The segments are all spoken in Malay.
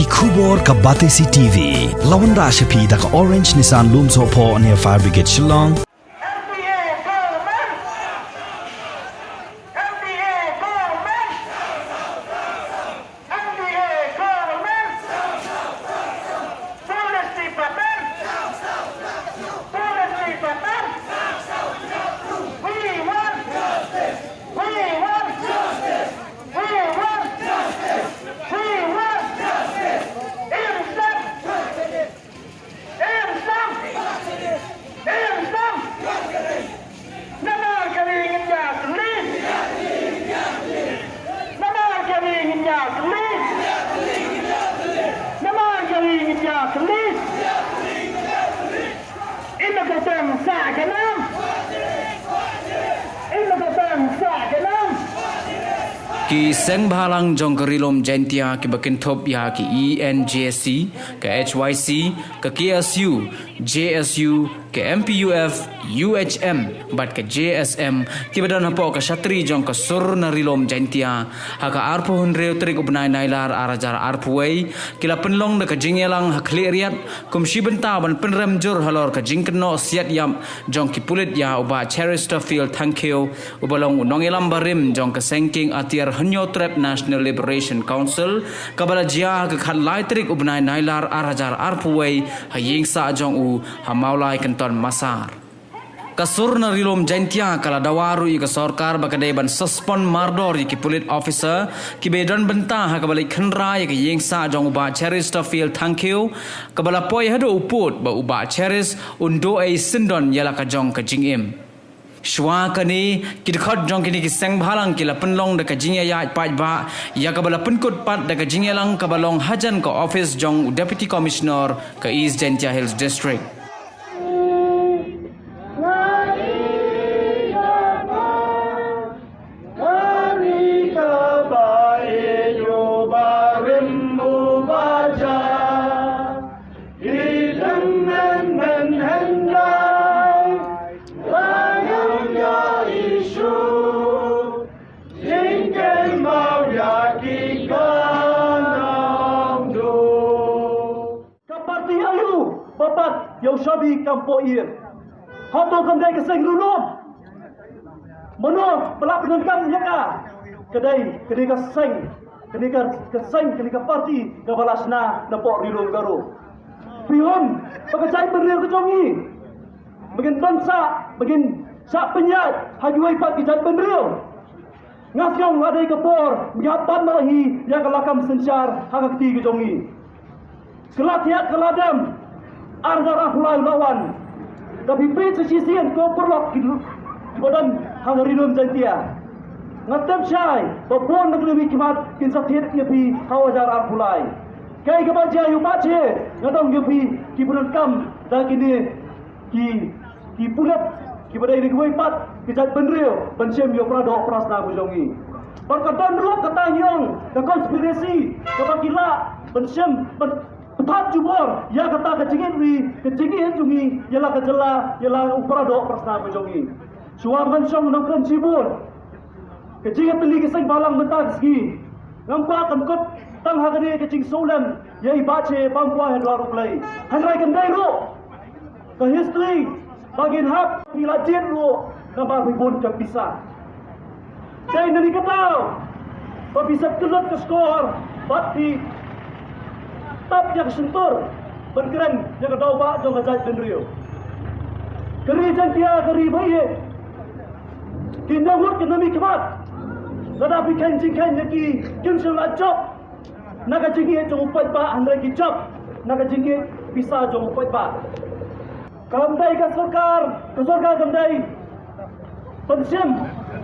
Khubor ka Batesi TV. Lawan ra shapi da ka Orange Nissan Loom Sopo near Fire Brigade Shillong. Ki seng bahalang jong kerilom jentia ki bakin top ya ki ENJSC, ke HYC, ke KSU, JSU, ke MPUF, UHM, bat ke JSM, ki badan hapo ke Shatri jong ke sur na rilom jentia, haka arpu hundreu trik ubnai nailar arajar arpuway, kila penlong de ke jingyelang hak liat, kumshi benta ban penrem jur halor ke jingkeno siat yam jong ki pulit ya uba Chesterfield thankeu ubalong unongelam barim jong ke sengking atiar Hanyo Trap National Liberation Council kabala jia ke khat lai trik ubnai nailar arajar arpuway haying sa jong u hamaulai kenton masar kasur na rilom jentia kala dawaru i ka sarkar bakadai ban suspend mardor i ki police officer ki bedan benta ha kabala khanra i ka yeng sa jong uba Chesterfield thankeu kabala poi hado uput ba uba Cheris undo ai sindon yala ka jong ka jingim Shwa kani kidkhot jong kini ki seng bhalang kila penlong de ka jingya ya paj ba ya kabala penkut pat de ka jingya lang kabalong hajan ka office jong deputy commissioner ka East Jentia Hills district Yang sabi kampo ir. Hato kamdai keseng rulom. Mano pelak penengkam yaka. Kedai keseng. Kedai ka parti kabalasna napok rilom garo. Pihon pagkacay beril kejongi. Bagin bangsa, bagin sa penyat hajuai pat kijat beril. Ngasyong adai kapor, menyapan malahi yang kelakam sencar hakakti kejongi. Kelatiat keladam Arjar ahulai lawan tapi prit sesisian kau perlok di badan hangarinum jentia ngatem syai babon negeri kimat kinsatiet yepi hawajar ahulai kai kebaja yu bace ngadong yepi ki penengkam dan kini ki pulat ki badai ni kuai pat kijat benril bencem yo prado prasna bujongi perkataan ruk katanyong ke konspirasi kebakila bencem Petat jubor, ya kata kecingin jungi, yalah kejela, yalah uprado prasna bujongi. Suaman syong nongkan cibur, kecingin teli keseng balang mentag segi. Nampak kengkut tang hagani kecing solan, ya ibace pangkuah yang luar play. Hanrai kendai ro, ke history, bagian hap, pilajin ro, nampak ribun kepisah. Saya nani ketau, bisa telut ke skor, bati. Tap yang sentur bergeran yang kedau pak jong kajat benrio keri jentia keri baye kinawut kenami kemat tetapi kenjingkan yaki kimsel lajok naga jingi jong upat pak andai kicap naga jingi bisa jong upat pak kamdai ka sarkar kamdai pensim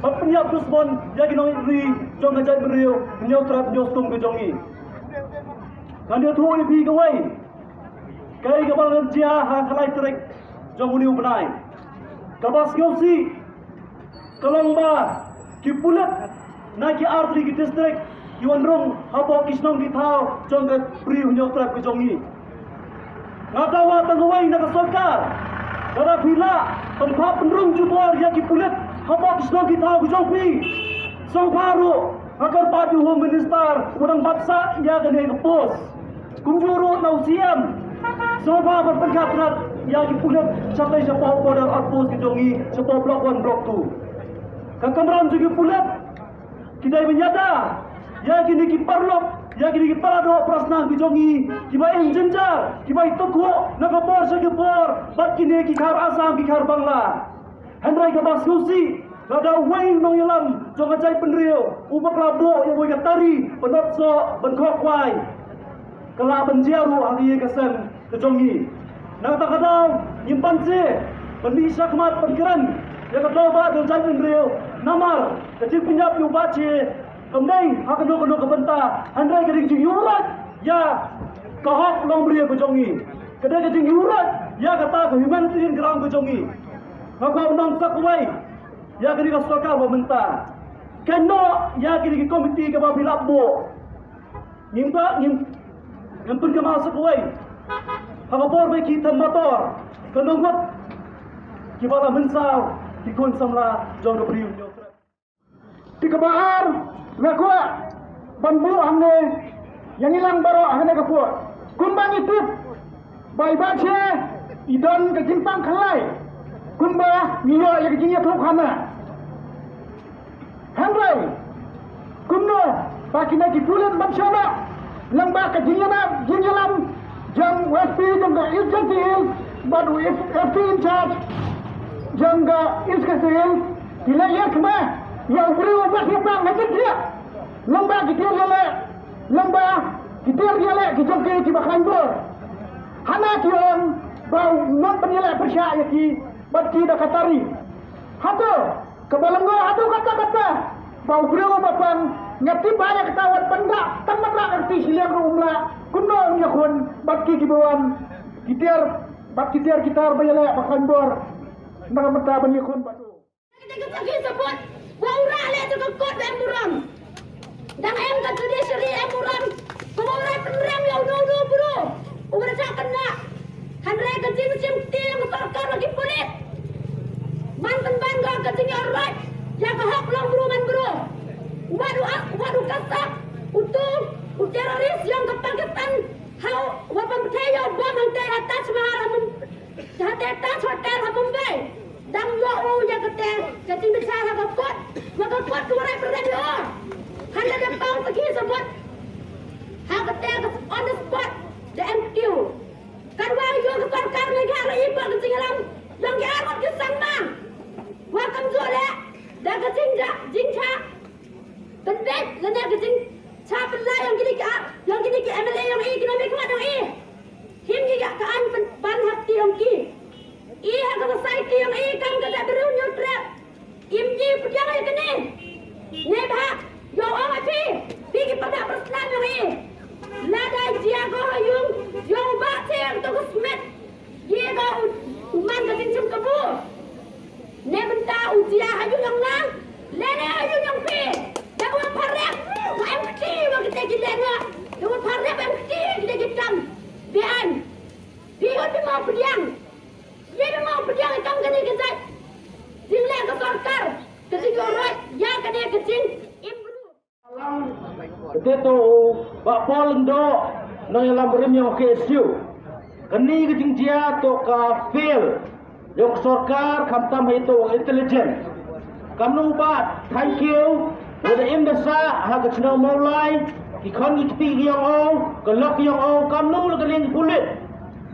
penyap kusbon yaki nong ri jong kajat benrio nyotrat nyostum ke jongi kan dia tuh lebih kawai, kai kabal dia hang halai terik, jong uniu benai, kabas kiosi, kalongba, kipulat, naki arti ki distrik, yuan rong, habok kisnong ki tau, jong ke pri uniu trap ke jongi. Ngatawa tangawai nak sarkar, kada bila tempat penrung jubor yang kipulat, habok kisnong ki tau ke jongi, song baru, agar padu home minister, urang baksa ia kena kepos. kumjuru nausiam semua berpengkat berat yang dipulat sampai sepuluh pada outpost kejongi sepuluh blok 1 blok 2 kakamram juga pulat kita menyata yang kini kiparlok yang kini kiparado prasna kejongi kibai jenjar kibai toko nakapor sekepor bat kini kikar Asam kikar Bangla Hendrai kabas kusi Lada wain nong yalam Jong acai penrio Ubak labo yang boleh katari Penot so Bengkok wai Kala benjiaru Hari kesan Kejongi Nak tak kadau Nyimpan si Penisa kemat penkeran Yang kadau bat Jong acai penrio Namar Kecil pinjap yu baci Kemdeng Hakano kebentah Hendrai keding jing yurat Ya Kahok long beria Kejongi Kedai keding yurat Ya kata Kehumanitarian ground Kejongi Maka undang sakwai ya kini ka sokar pemerintah kena ya kini komiti ke babi labbo nimba nyampun ke masa sakwai hangapor be kita motor kenongot kibala mensau dikon samla jong briu nyotrat di kebaar ngakua banbu hangne yang hilang baro hangne kapur kumbang itu bai bace idon ke jimpang khalai kumba niyo yang kecilnya teruk hana Hendrai kumno pakina di bulan masyarakat lembah kecilnya jinjalam jam WSP jangga Iljatil baru FP in charge jangga Ilskatil dilayar kemah yang beri ubah siapang macam dia lembah kecil dia kejongke di Baklanbor hana kion bau non penilai persyaya ki Bati dah katari. Hatu kebalenggo hatu kata-kata. Bau beriwa bapan ngati banyak ketahuan pendak tamat lah erti siliang rumla. Kuno nya kun baki kibawan. Kitiar kitar bayala Baklanbor. Nak mata bani kun batu. Kita pergi sebut waura le tu kekot emburam. Dang em kat judiciary emburam. Pengurai penrem ya uno bro. Umur sak kena. Handrai kecil macam tim sarkar lagi polit. Mantan bangga kecil orang yang kahak long beruman bro. Wadu kasak untuk teroris yang ke Pakistan. Hau wapan percaya bom hantai atas mahal hantai atas hotel Mumbai. Dam yo yang kecil besar hakot. Maka kuat kurai berdaya. Handai dapang pergi sebut. Hakot on the spot. The MQ. Kan wayo ke sarkar negara ibu ketinggalan yang diarut ke sana. Wakam zole dah jinca pendek lena keting siapa lah yang gini ke MLA yang ekonomi kuat yang him juga kaan ban hati yang hak society yang kan kada beru nyutrap imji pujang yang kene nebha yo api pergi pada perslan yang lada jiago hayung yo bate untuk smet dia kau uman keting cum kebu ne benta usia hayung yang lang lene hayung yang pi dah buat parek MT wa kita gilena dah buat parek MT kita gitam bian bion di mau pediang dia mau pediang kam kene gezat dinle ke sarkar keting orang ya kene keting improve Keteto bak polendo no yalam berim yang KSU keni keting dia to ka fail yang sarkar kamtam itu intelligent kamu bat thank you wada imdasa ha kachna maulai ki khon ki yang o kelok yang o kamu legeleng kulit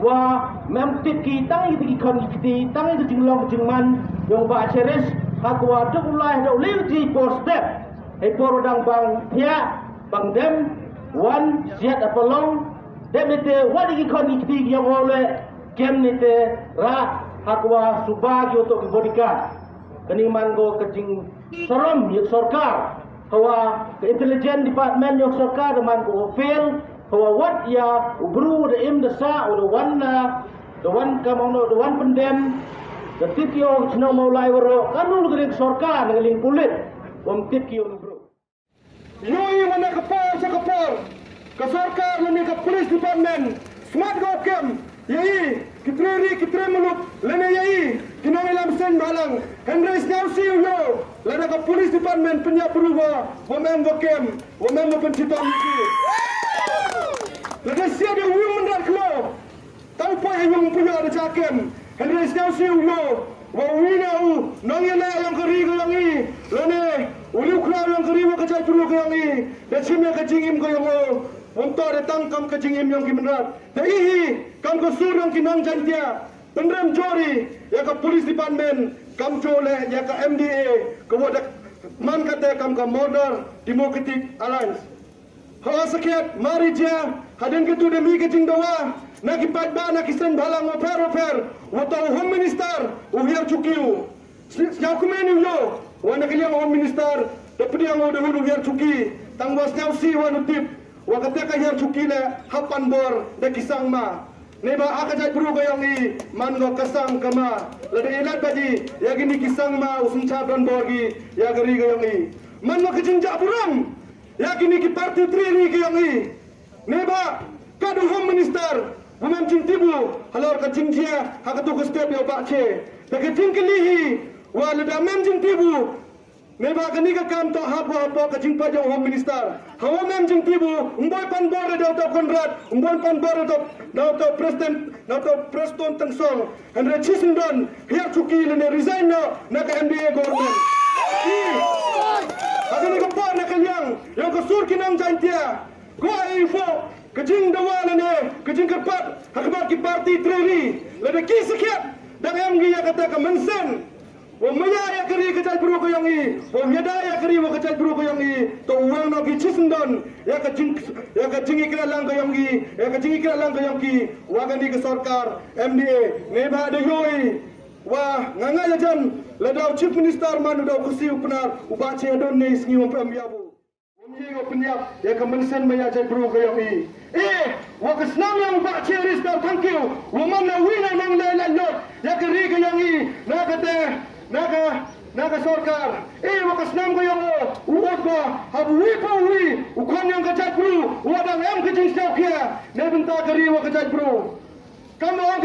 wa mem tip ki tang ki khon ki tang itu jinglong jingman yang ba cheris hakwa dulai do lewji for step e porodang bang pia bang dem wan siat apolong dem ite wadi ki khon ki yang o le kem nite ra hakwa subagi untuk kebodikan keniman go kecing sorom yuk sarkar hawa ke intelligence department yuk sarkar man go fail hawa what ya ubru the im the sa the one kamang no the one pendem the tikyo chno maulai woro kanul gering sarkar ngeling pulit tikyo bro Yui mana kapal ke sarkar lani ke police department smart go kem yai kitre muluk lene yai kinong ilam sen balang Henry Snausi yo lana ke police department penyap berubah wamem bokem wamem pencipta misi lada siap kem Henry Snausiu yo wa wina u nongile yang keri ko yang i lene uliu kra yang keri wa kajai puru ko yang i da chime ka jingim ko yang o untuk datang kam ka jingim yang kimenrat da ihi kam ko sur yang kinang jantia penrem jori ya ka police department kam chole ya ka MDA ko wadak man kata kam ka Modern Democratic Alliance ha sakiat mari dia hadin ketu demi ke jing dawa nak ipat ba nak isen balang oper watau home minister uhiar cukiu sia kumeni yo wana kalian home minister dapat yang udah uhiar cuki tangwas nyau si wanutip wa kata ka hiar cuki le hapan bor de kisang ma neba akajai buru gayang i man go kasang kama lade ilat baji ya gini kisang ma usun cabran bor gi ya gari gayang i man go kejing jaburam ya gini ki parti tri gayang i neba kadu home minister Bukan cintibu, halor kacing dia, hakatu ke step yo bakce. Dekat tingkelihi, wala dah mem cintibu. Neba kini ke kam tak apa kacing pajang home minister. Hawa mem cintibu, umboy pan bor dah tau Konrad, umboy pan bor dah tau Preston Tengsong. Andre Chisendon, hiar cuki lene resign na ke MDA government. Hakini ke por nak yang kesur kinang jantia. Gua info kejing dawala ne kejing kepat hakbat ki parti treri lada ki sekiat dan yang dia kata ke mensen wa maya ya keri kecai buru ko yang i wa nyada ya keri wa kecai buru ko yang i to uang no ki cisendon ya kejing ikra lang ko yang i ya kejing ikra lang ko yang ki wa gani ke sarkar MDA ne ba de yoi wa nganga ya jan lada chief minister manu da kusi upnar ubache don ne sngi pam yabu Menyigo penyap ya kemensen menyajar bro kayang i. Wa kesnam yang pak ceris dar thank you. Wa man na wina nang lelan lot. Ya keri kayang i. Naga sarkar. Wa kesnam kayang o. Uot ba habu wi pa wi. Ukon yang kajat bro. Wa dang em kejing stok ya. Ne benta keri wa kajat bro. Kamu ang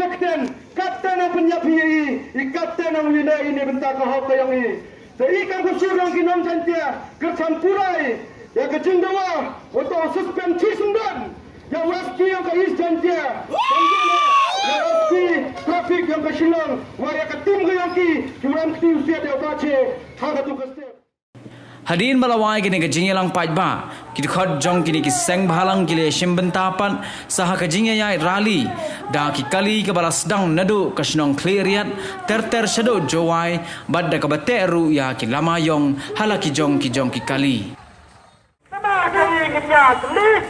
kapten ang penyap hi. I kapten ang wina ini benta ka hok kayang i. Sa ikan ko surang kinam jantia. Kercampurai. Ya kecing dawa untuk suspend Cisendon yang waski yang ke East Jantia yang waski trafik yang ke Shillong waya ke tim ke yang ki cuman ke usia dia baca hang tu ke step Hadin balawai kini ke jingya lang pajba kini khot jong kini ki seng bhalang kile shimbentapan saha ke jingya yai rally da ki kali ke balas dang nadu ke snong cleariat ter shado jowai badda ke bateru ya ki lamayong halaki jong ki kali kami kerja tulis